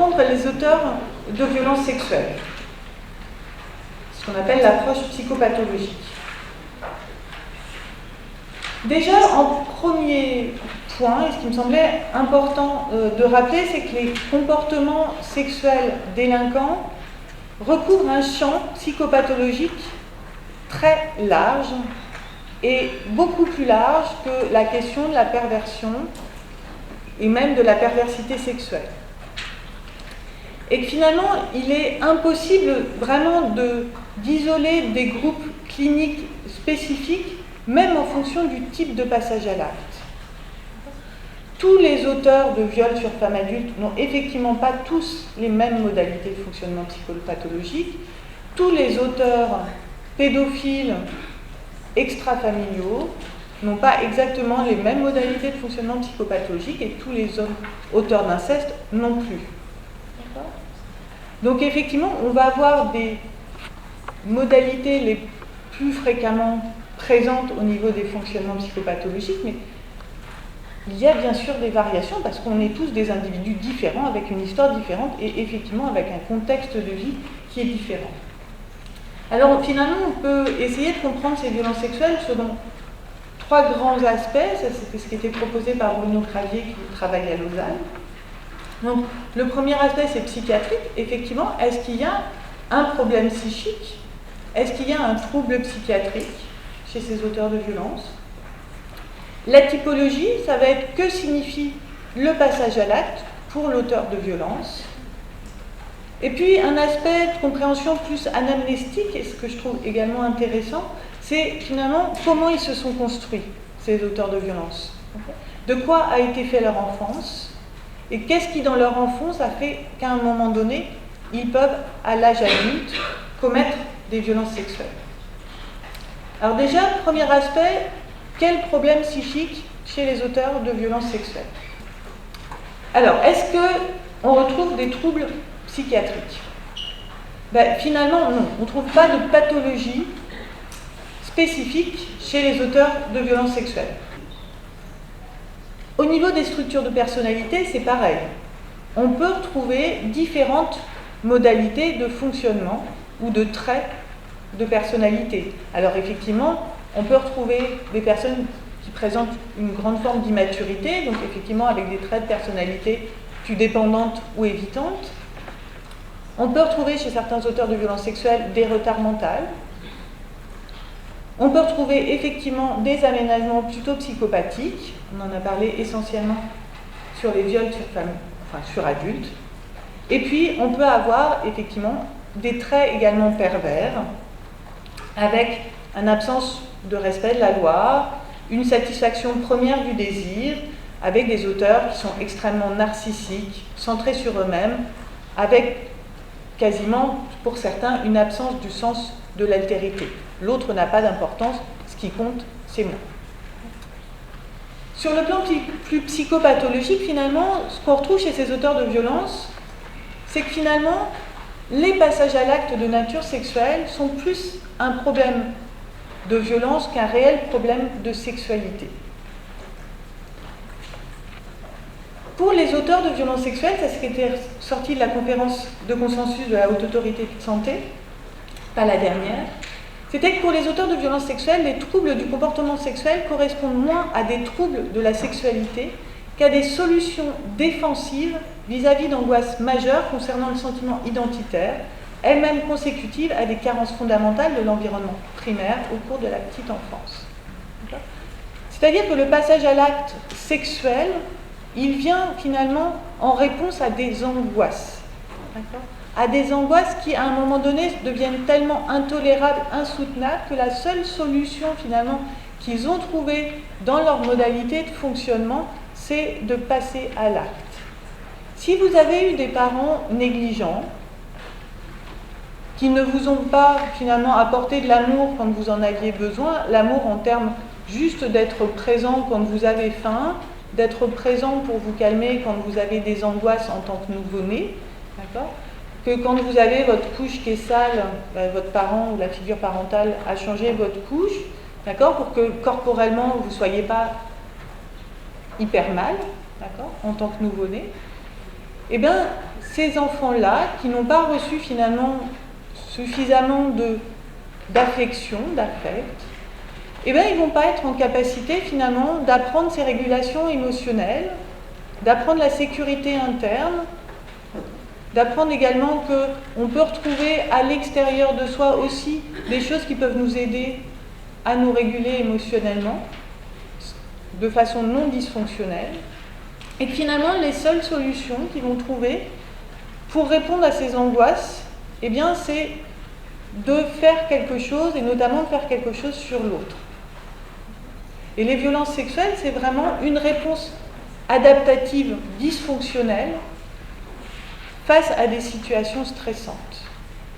comprendre les auteurs de violences sexuelles, ce qu'on appelle l'approche psychopathologique. Déjà, en premier point, et ce qui me semblait important de rappeler, c'est que les comportements sexuels délinquants recouvrent un champ psychopathologique très large et beaucoup plus large que la question de la perversion et même de la perversité sexuelle. Et que finalement, il est impossible vraiment d'isoler des groupes cliniques spécifiques, même en fonction du type de passage à l'acte. Tous les auteurs de viols sur femmes adultes n'ont effectivement pas tous les mêmes modalités de fonctionnement psychopathologique. Tous les auteurs pédophiles extrafamiliaux n'ont pas exactement les mêmes modalités de fonctionnement psychopathologique et tous les auteurs d'inceste non plus. Donc effectivement, on va avoir des modalités les plus fréquemment présentes au niveau des fonctionnements psychopathologiques, mais il y a bien sûr des variations parce qu'on est tous des individus différents avec une histoire différente et effectivement avec un contexte de vie qui est différent. Alors finalement, on peut essayer de comprendre ces violences sexuelles selon trois grands aspects. Ça, c'était ce qui était proposé par Bruno Cravier qui travaille à Lausanne. Donc, le premier aspect, c'est psychiatrique. Effectivement, est-ce qu'il y a un problème psychique? Est-ce qu'il y a un trouble psychiatrique chez ces auteurs de violences? La typologie, ça va être que signifie le passage à l'acte pour l'auteur de violence. Et puis, un aspect de compréhension plus anamnestique, et ce que je trouve également intéressant, c'est finalement comment ils se sont construits, ces auteurs de violence. De quoi a été fait leur enfance? Et qu'est-ce qui, dans leur enfance, a fait qu'à un moment donné, ils peuvent, à l'âge adulte, commettre des violences sexuelles? Alors déjà, premier aspect, quel problème psychique chez les auteurs de violences sexuelles? Alors, est-ce qu'on retrouve des troubles psychiatriques? Finalement, non. On ne trouve pas de pathologie spécifique chez les auteurs de violences sexuelles. Au niveau des structures de personnalité, c'est pareil. On peut retrouver différentes modalités de fonctionnement ou de traits de personnalité. Alors effectivement, on peut retrouver des personnes qui présentent une grande forme d'immaturité, donc effectivement avec des traits de personnalité plus dépendantes ou évitantes. On peut retrouver chez certains auteurs de violences sexuelles des retards mentaux. On peut retrouver effectivement des aménagements plutôt psychopathiques. On en a parlé essentiellement sur les viols sur adultes. Et puis, on peut avoir effectivement des traits également pervers, avec une absence de respect de la loi, une satisfaction première du désir, avec des auteurs qui sont extrêmement narcissiques, centrés sur eux-mêmes, avec quasiment, pour certains, une absence du sens de l'altérité. L'autre n'a pas d'importance, ce qui compte, c'est moi. Sur le plan plus psychopathologique, finalement, ce qu'on retrouve chez ces auteurs de violence, c'est que finalement, les passages à l'acte de nature sexuelle sont plus un problème de violence qu'un réel problème de sexualité. Pour les auteurs de violences sexuelles, c'est ce qui était sorti de la conférence de consensus de la Haute Autorité de Santé, pas la dernière, c'était que pour les auteurs de violences sexuelles, les troubles du comportement sexuel correspondent moins à des troubles de la sexualité qu'à des solutions défensives vis-à-vis d'angoisses majeures concernant le sentiment identitaire, elles-mêmes consécutives à des carences fondamentales de l'environnement primaire au cours de la petite enfance. C'est-à-dire que le passage à l'acte sexuel, il vient finalement en réponse à des angoisses. D'accord ? À des angoisses qui, à un moment donné, deviennent tellement intolérables, insoutenables, que la seule solution, finalement, qu'ils ont trouvée dans leur modalité de fonctionnement, c'est de passer à l'acte. Si vous avez eu des parents négligents, qui ne vous ont pas, finalement, apporté de l'amour quand vous en aviez besoin, l'amour en termes juste d'être présent quand vous avez faim, d'être présent pour vous calmer quand vous avez des angoisses en tant que nouveau-né, d'accord ? Que quand vous avez votre couche qui est sale, votre parent ou la figure parentale a changé votre couche, d'accord, pour que corporellement vous ne soyez pas hyper mal, d'accord, en tant que nouveau-né. eh bien, ces enfants-là, qui n'ont pas reçu finalement suffisamment d'affection, d'affect, eh bien, ils ne vont pas être en capacité finalement d'apprendre ces régulations émotionnelles, d'apprendre la sécurité interne, d'apprendre également qu'on peut retrouver à l'extérieur de soi aussi des choses qui peuvent nous aider à nous réguler émotionnellement de façon non dysfonctionnelle. Et que finalement, les seules solutions qu'ils vont trouver pour répondre à ces angoisses, eh bien, c'est de faire quelque chose, et notamment de faire quelque chose sur l'autre. Et les violences sexuelles, c'est vraiment une réponse adaptative dysfonctionnelle face à des situations stressantes.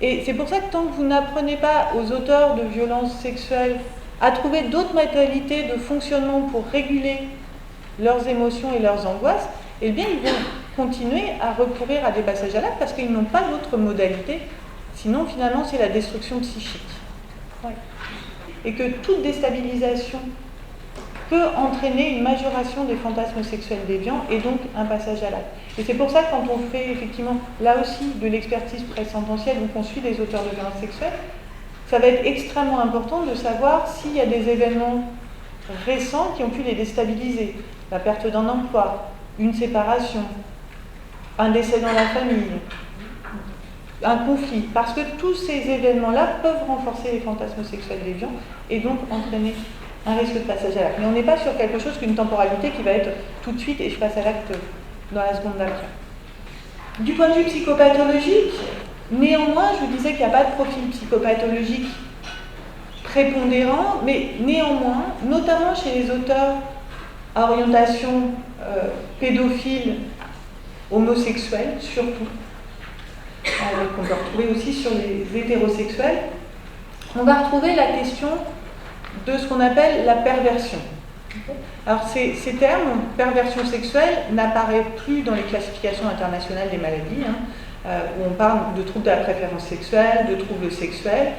Et c'est pour ça que tant que vous n'apprenez pas aux auteurs de violences sexuelles à trouver d'autres modalités de fonctionnement pour réguler leurs émotions et leurs angoisses, eh bien ils vont continuer à recourir à des passages à l'acte parce qu'ils n'ont pas d'autres modalités, sinon finalement c'est la destruction psychique. Ouais. Et que toute déstabilisation peut entraîner une majoration des fantasmes sexuels déviants et donc un passage à l'acte. Et c'est pour ça que quand on fait effectivement là aussi de l'expertise présententielle ou qu'on suit des auteurs de violences sexuelles, ça va être extrêmement important de savoir s'il y a des événements récents qui ont pu les déstabiliser. La perte d'un emploi, une séparation, un décès dans la famille, un conflit. Parce que tous ces événements-là peuvent renforcer les fantasmes sexuels déviants et donc entraîner un risque de passage à l'acte. Mais on n'est pas sur quelque chose qu'une temporalité qui va être tout de suite et je passe à l'acte dans la seconde d'après. Du point de vue psychopathologique, néanmoins, je vous disais qu'il n'y a pas de profil psychopathologique prépondérant, mais néanmoins, notamment chez les auteurs à orientation pédophile, homosexuelle surtout, qu'on peut retrouver aussi sur les hétérosexuels, on va retrouver la question de ce qu'on appelle la perversion. Alors ces termes, perversion sexuelle, n'apparaissent plus dans les classifications internationales des maladies, où on parle de troubles de la préférence sexuelle, de troubles sexuels,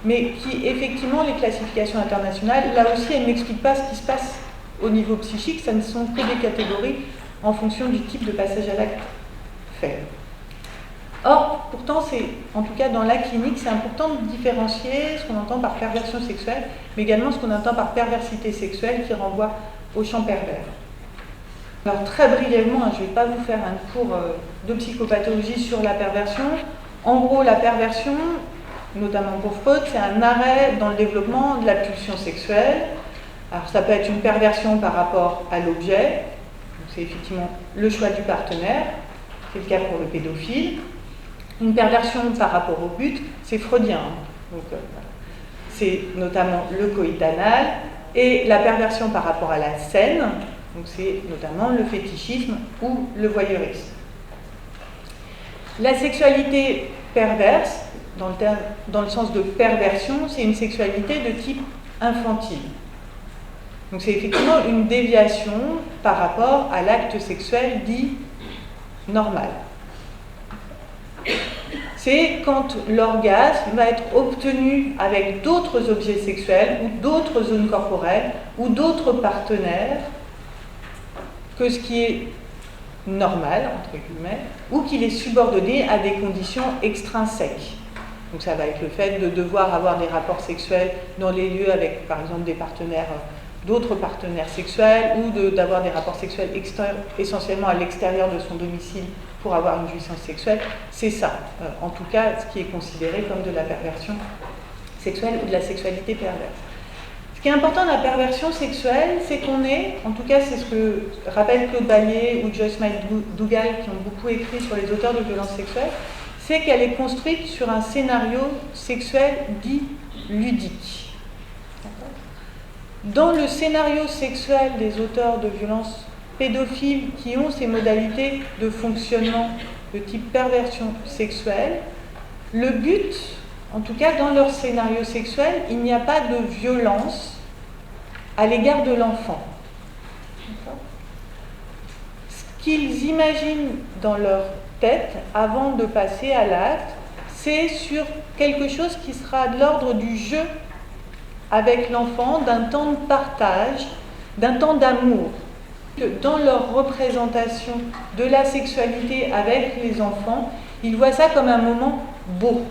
mais qui effectivement, les classifications internationales, là aussi, elles n'expliquent pas ce qui se passe au niveau psychique, ça ne sont que des catégories en fonction du type de passage à l'acte fait. Or, pourtant, en tout cas dans la clinique, c'est important de différencier ce qu'on entend par perversion sexuelle, mais également ce qu'on entend par perversité sexuelle qui renvoie au champ pervers. Alors très brièvement, je ne vais pas vous faire un cours de psychopathologie sur la perversion. En gros, la perversion, notamment pour Freud, c'est un arrêt dans le développement de la pulsion sexuelle. Alors ça peut être une perversion par rapport à l'objet, c'est effectivement le choix du partenaire, c'est le cas pour le pédophile. Une perversion par rapport au but, c'est freudien. Donc, c'est notamment le coït anal, et la perversion par rapport à la scène, donc c'est notamment le fétichisme ou le voyeurisme. La sexualité perverse, dans le sens de perversion, c'est une sexualité de type infantile. Donc c'est effectivement une déviation par rapport à l'acte sexuel dit normal. C'est quand l'orgasme va être obtenu avec d'autres objets sexuels ou d'autres zones corporelles ou d'autres partenaires que ce qui est normal, entre guillemets, ou qu'il est subordonné à des conditions extrinsèques. Donc ça va être le fait de devoir avoir des rapports sexuels dans les lieux avec, par exemple, d'autres partenaires sexuels ou d'avoir des rapports sexuels essentiellement à l'extérieur de son domicile pour avoir une jouissance sexuelle, c'est ça, en tout cas, ce qui est considéré comme de la perversion sexuelle ou de la sexualité perverse. Ce qui est important de la perversion sexuelle, c'est qu'on est, en tout cas c'est ce que rappellent Claude Ballier ou Joyce Meyer-Dugal qui ont beaucoup écrit sur les auteurs de violences sexuelles, c'est qu'elle est construite sur un scénario sexuel dit ludique. Dans le scénario sexuel des auteurs de violences pédophiles qui ont ces modalités de fonctionnement de type perversion sexuelle, le but, en tout cas dans leur scénario sexuel, il n'y a pas de violence à l'égard de l'enfant. Ce qu'ils imaginent dans leur tête avant de passer à l'acte, c'est sur quelque chose qui sera de l'ordre du jeu avec l'enfant, d'un temps de partage, d'un temps d'amour. que dans leur représentation de la sexualité avec les enfants, ils voient ça comme un moment beau,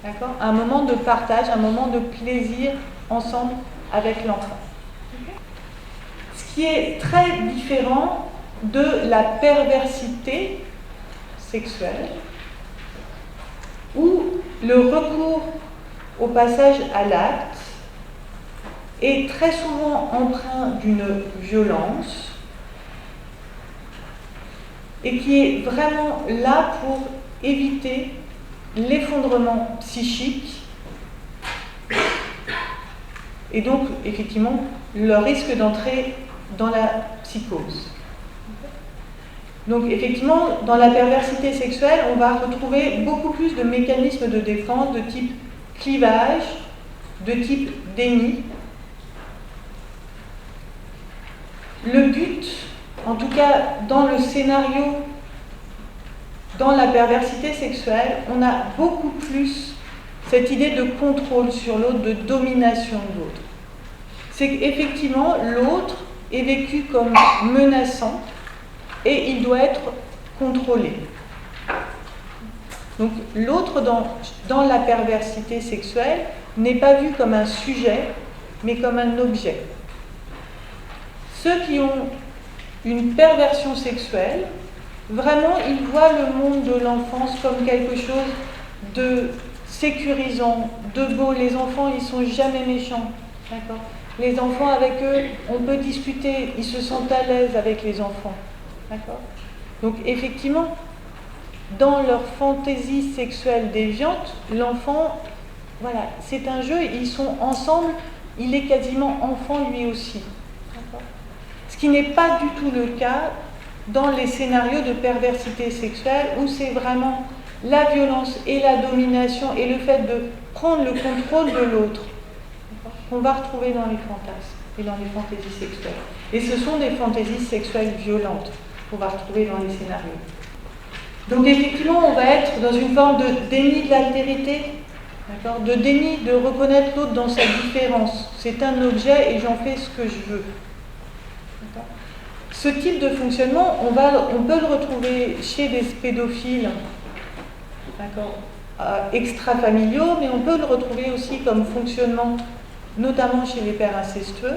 d'accord ? Un moment de partage, un moment de plaisir ensemble avec l'enfant. Ce qui est très différent de la perversité sexuelle, où le recours au passage à l'acte est très souvent empreint d'une violence et qui est vraiment là pour éviter l'effondrement psychique et donc effectivement le risque d'entrer dans la psychose. Donc effectivement, dans la perversité sexuelle, on va retrouver beaucoup plus de mécanismes de défense de type clivage, de type déni. Le but, en tout cas dans le scénario, dans la perversité sexuelle, on a beaucoup plus cette idée de contrôle sur l'autre, de domination de l'autre. C'est qu'effectivement, l'autre est vécu comme menaçant et il doit être contrôlé. Donc l'autre dans la perversité sexuelle n'est pas vu comme un sujet, mais comme un objet. Ceux qui ont une perversion sexuelle, vraiment, ils voient le monde de l'enfance comme quelque chose de sécurisant, de beau. Les enfants, ils sont jamais méchants, d'accord ? Les enfants, avec eux, on peut discuter, ils se sentent à l'aise avec les enfants, d'accord ? Donc, effectivement, dans leur fantaisie sexuelle déviante, l'enfant, voilà, c'est un jeu, ils sont ensemble, il est quasiment enfant lui aussi. D'accord ? Ce qui n'est pas du tout le cas dans les scénarios de perversité sexuelle où c'est vraiment la violence et la domination et le fait de prendre le contrôle de l'autre qu'on va retrouver dans les fantasmes et dans les fantaisies sexuelles. Et ce sont des fantaisies sexuelles violentes qu'on va retrouver dans les scénarios. Donc effectivement, on va être dans une forme de déni de l'altérité, d'accord ? De déni de reconnaître l'autre dans sa différence. C'est un objet et j'en fais ce que je veux. D'accord ? Ce type de fonctionnement, on peut le retrouver chez des pédophiles, d'accord, extrafamiliaux, mais on peut le retrouver aussi comme fonctionnement, notamment chez les pères incestueux,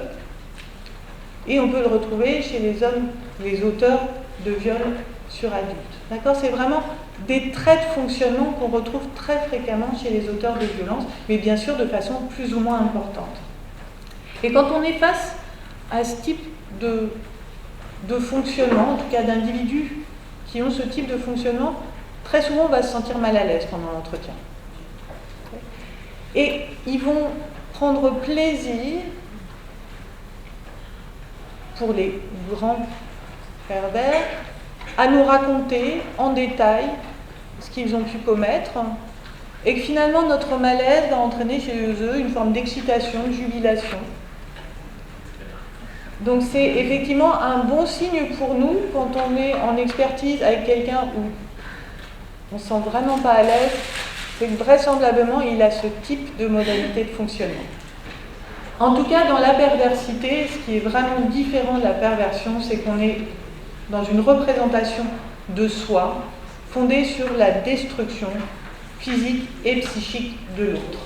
et on peut le retrouver chez les hommes, les auteurs de viols sur adultes. D'accord ? C'est vraiment des traits de fonctionnement qu'on retrouve très fréquemment chez les auteurs de violences, mais bien sûr de façon plus ou moins importante. Et quand on est face à ce type de fonctionnement, en tout cas d'individus qui ont ce type de fonctionnement, très souvent on va se sentir mal à l'aise pendant l'entretien. Et ils vont prendre plaisir, pour les grands pervers, à nous raconter en détail ce qu'ils ont pu commettre, et que finalement notre malaise va entraîner chez eux une forme d'excitation, de jubilation. Donc c'est effectivement un bon signe pour nous quand on est en expertise avec quelqu'un où on ne se sent vraiment pas à l'aise, c'est que vraisemblablement il a ce type de modalité de fonctionnement. En tout cas, dans la perversité, ce qui est vraiment différent de la perversion, c'est qu'on est dans une représentation de soi fondée sur la destruction physique et psychique de l'autre.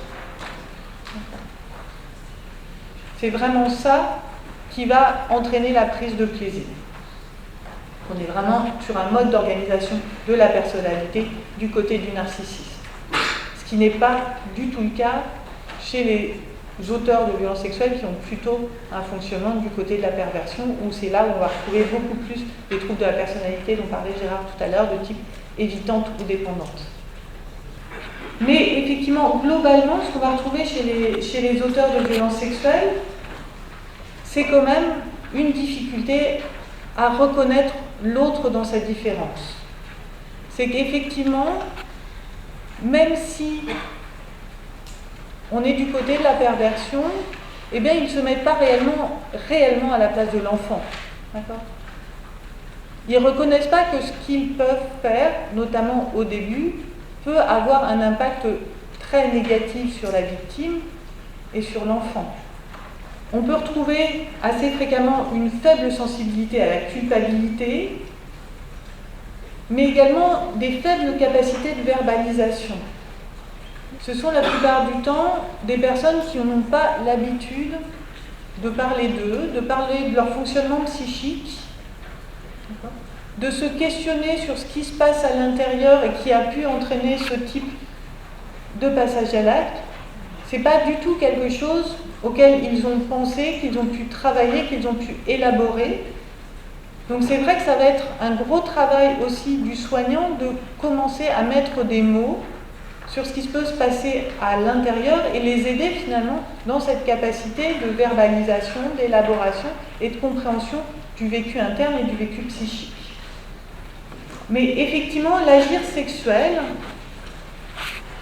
C'est vraiment ça qui va entraîner la prise de plaisir. On est vraiment sur un mode d'organisation de la personnalité du côté du narcissisme. Ce qui n'est pas du tout le cas chez les auteurs de violences sexuelles qui ont plutôt un fonctionnement du côté de la perversion, où c'est là où on va retrouver beaucoup plus des troubles de la personnalité dont parlait Gérard tout à l'heure, de type évitante ou dépendante. Mais effectivement, globalement, ce qu'on va retrouver chez les auteurs de violences sexuelles, c'est quand même une difficulté à reconnaître l'autre dans sa différence. C'est qu'effectivement, même si on est du côté de la perversion, eh bien, ils ne se mettent pas réellement à la place de l'enfant. D'accord ? Ils ne reconnaissent pas que ce qu'ils peuvent faire, notamment au début, peut avoir un impact très négatif sur la victime et sur l'enfant. On peut retrouver assez fréquemment une faible sensibilité à la culpabilité, mais également des faibles capacités de verbalisation. Ce sont la plupart du temps des personnes qui n'ont pas l'habitude de parler d'eux, de parler de leur fonctionnement psychique, de se questionner sur ce qui se passe à l'intérieur et qui a pu entraîner ce type de passage à l'acte. Ce n'est pas du tout quelque chose auquel ils ont pensé, qu'ils ont pu travailler, qu'ils ont pu élaborer. Donc c'est vrai que ça va être un gros travail aussi du soignant de commencer à mettre des mots sur ce qui peut se passer à l'intérieur et les aider finalement dans cette capacité de verbalisation, d'élaboration et de compréhension du vécu interne et du vécu psychique. Mais effectivement, l'agir sexuel,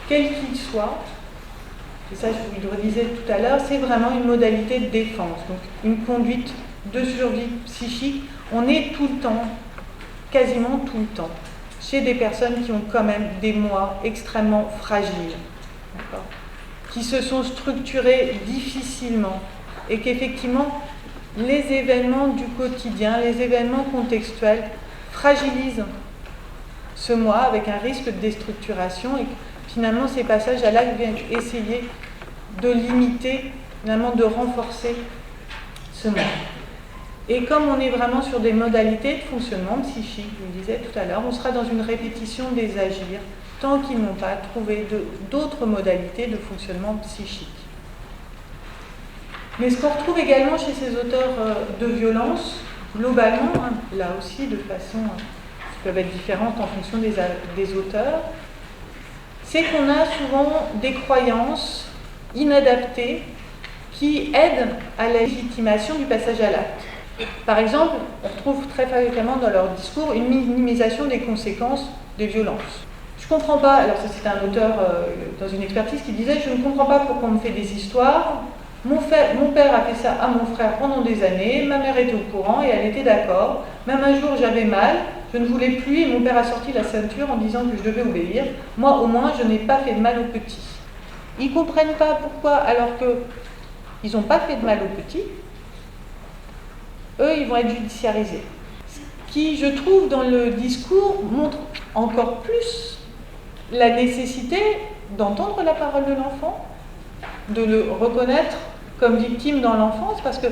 quel qu'il soit, et ça je vous le redisais tout à l'heure, c'est vraiment une modalité de défense, donc une conduite de survie psychique. On est tout le temps, quasiment tout le temps, chez des personnes qui ont quand même des moi extrêmement fragiles, qui se sont structurées difficilement et qu'effectivement les événements du quotidien, les événements contextuels fragilisent ce moi avec un risque de déstructuration et finalement ces passages à l'acte viennent essayer de limiter, finalement de renforcer ce moi. Et comme on est vraiment sur des modalités de fonctionnement psychique, je vous le disais tout à l'heure, on sera dans une répétition des agirs tant qu'ils n'ont pas trouvé d'autres modalités de fonctionnement psychique. Mais ce qu'on retrouve également chez ces auteurs de violence, globalement, là aussi de façon qui peuvent être différentes en fonction des auteurs, c'est qu'on a souvent des croyances inadaptées qui aident à la légitimation du passage à l'acte. Par exemple, on retrouve très fréquemment dans leur discours une minimisation des conséquences des violences. Je ne comprends pas, alors ça c'était un auteur dans une expertise qui disait « Je ne comprends pas pourquoi on me fait des histoires, mon père a fait ça à mon frère pendant des années, ma mère était au courant et elle était d'accord, même un jour j'avais mal, je ne voulais plus et mon père a sorti la ceinture en disant que je devais obéir, moi au moins je n'ai pas fait de mal aux petits. » Ils ne comprennent pas pourquoi alors qu'ils n'ont pas fait de mal aux petits, eux, ils vont être judiciarisés. Ce qui, je trouve, dans le discours, montre encore plus la nécessité d'entendre la parole de l'enfant, de le reconnaître comme victime dans l'enfance, parce que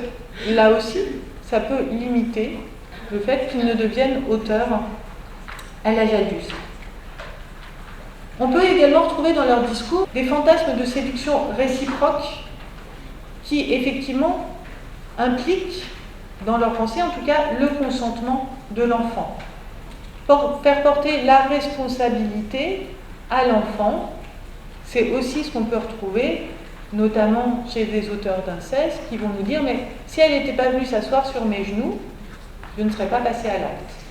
là aussi, ça peut limiter le fait qu'il ne devienne auteur à l'âge adulte. On peut également retrouver dans leur discours des fantasmes de séduction réciproque qui, effectivement, impliquent dans leur pensée, en tout cas, le consentement de l'enfant. Faire porter la responsabilité à l'enfant, c'est aussi ce qu'on peut retrouver, notamment chez des auteurs d'inceste, qui vont nous dire « Mais si elle n'était pas venue s'asseoir sur mes genoux, je ne serais pas passée à l'acte. »